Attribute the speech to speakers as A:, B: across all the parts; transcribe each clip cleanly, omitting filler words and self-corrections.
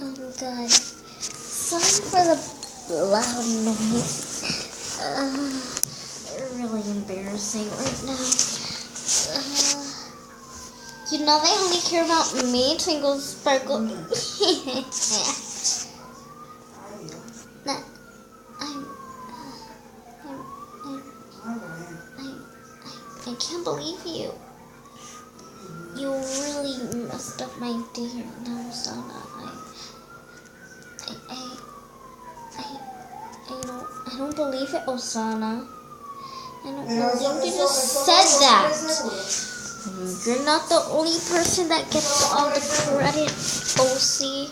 A: Oh God. Sorry for the loud noise. Really embarrassing right now. You know they only care about me, Twinkle Sparkle. That I can't believe you. You really messed up my day. No, Sana. I don't believe it, Osana. I don't believe you just said that. You're not the only person that gets all the credit, OC.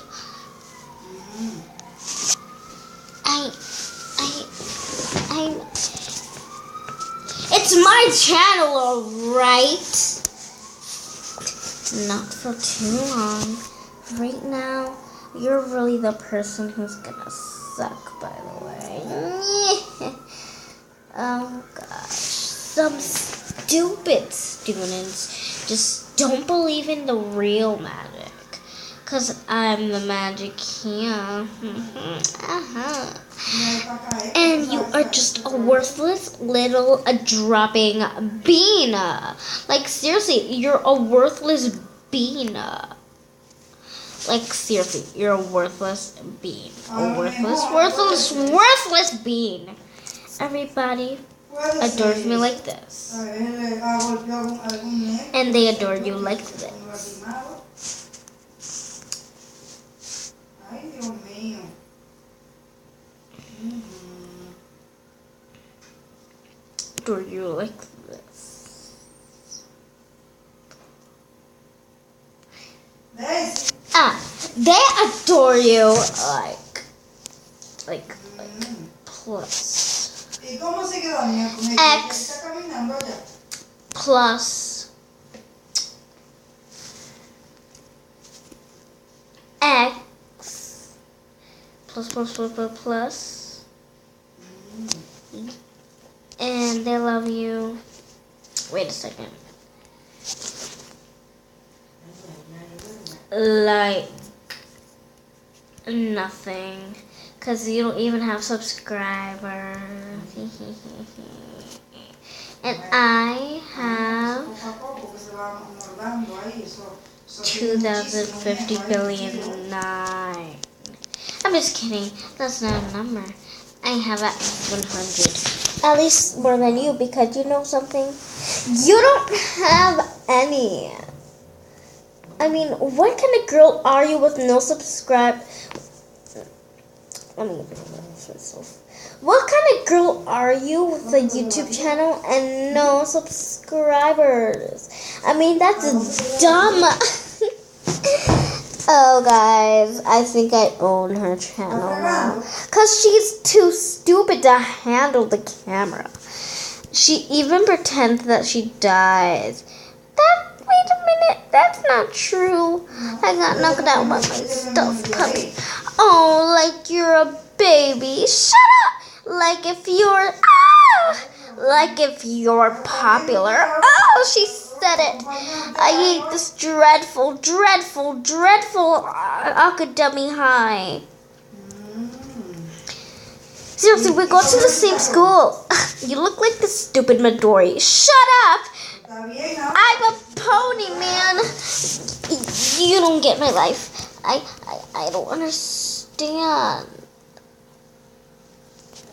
A: It's my channel, alright? Not for too long. Right now, you're really the person who's gonna suck, by the way. Oh gosh. Some stupid students just don't believe in the real magic. 'Cause I'm the magic here. And you are just a worthless little dropping bean. Like, seriously, you're a worthless bean. Like, seriously, you're a worthless bean. A worthless bean. Everybody adores me like this. And they adore you like this. Adore you like this. They adore you like plus X plus X plus. And they love you. Wait a second. Like nothing. Because you don't even have subscribers. And I have 2050 billion 9. I'm just kidding. That's not a number. I have at 100. At least more than you, because you know something? You don't have any. I mean, what kind of girl are you with no subscribe? Let me introduce myself. What kind of girl are you with a YouTube channel and no subscribers? I mean, that's dumb. Oh, guys, I think I own her channel now. Because she's too stupid to handle the camera. She even pretends that she dies. Wait a minute, that's not true. I got knocked out by my stuffed puppy. Oh, like you're a baby. Shut up! Like if you're popular. Oh, she said it. I hate this dreadful academy high. Seriously, we go to the same school. You look like the stupid Midori. Shut up! I'm a pony, man. You don't get my life. I don't understand.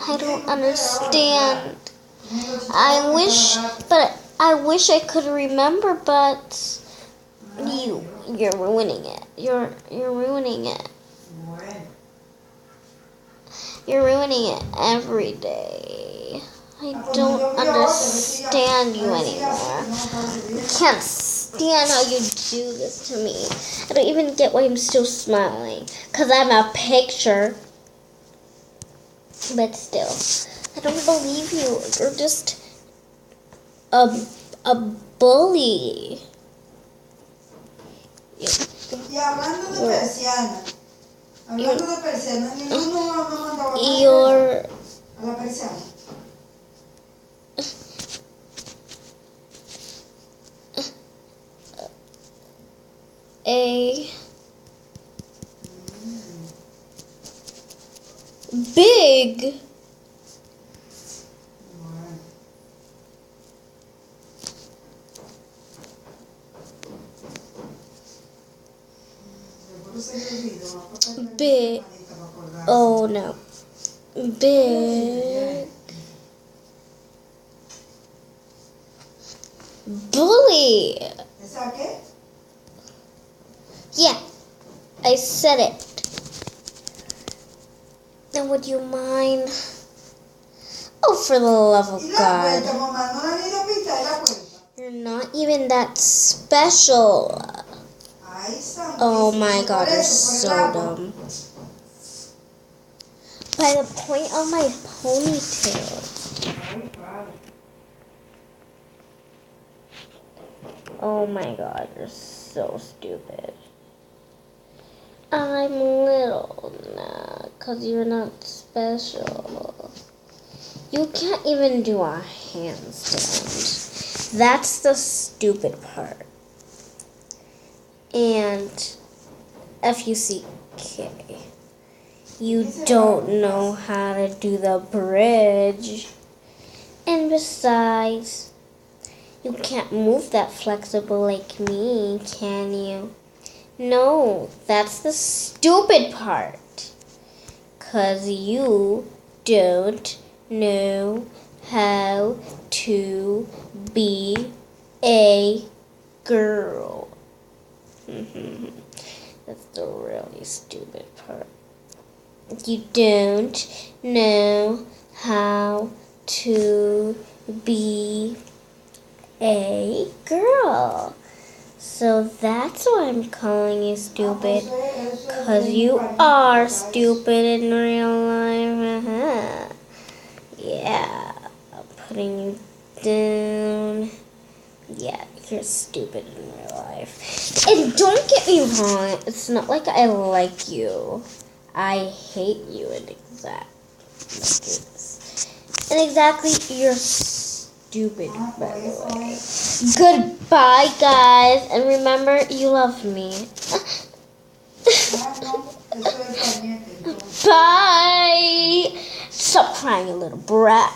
A: I don't understand. I wish I could remember, but you're ruining it. You're ruining it. You're ruining it every day. I don't understand you anymore. I can't stand how you do this to me. I don't even get why I'm still smiling. 'Cause I'm a picture. But still, I don't believe you. You're just a bully. You're a big. Big. Oh no. Big. Bully. Yeah, I said it. And would you mind? Oh, for the love of God. You're not even that special. Oh my God, you're so dumb. By the point of my ponytail. Oh my God, you're so stupid. I'm little now, cause you're not special. You can't even do a handstand. That's the stupid part. And FUCK, you don't know how to do the bridge. And besides, you can't move that flexible like me, can you? No, that's the stupid part. 'Cause you don't know how to be a girl. That's the really stupid part. You don't know how to be a girl. So that's why I'm calling you stupid. 'Cause you are stupid in real life. Yeah, I'm putting you down. Yeah, you're stupid in real life. And don't get me wrong, it's not like I like you. I hate you and exactly you're stupid, by the way. Goodbye, guys, and remember, you love me. Bye. Stop crying, you little brat.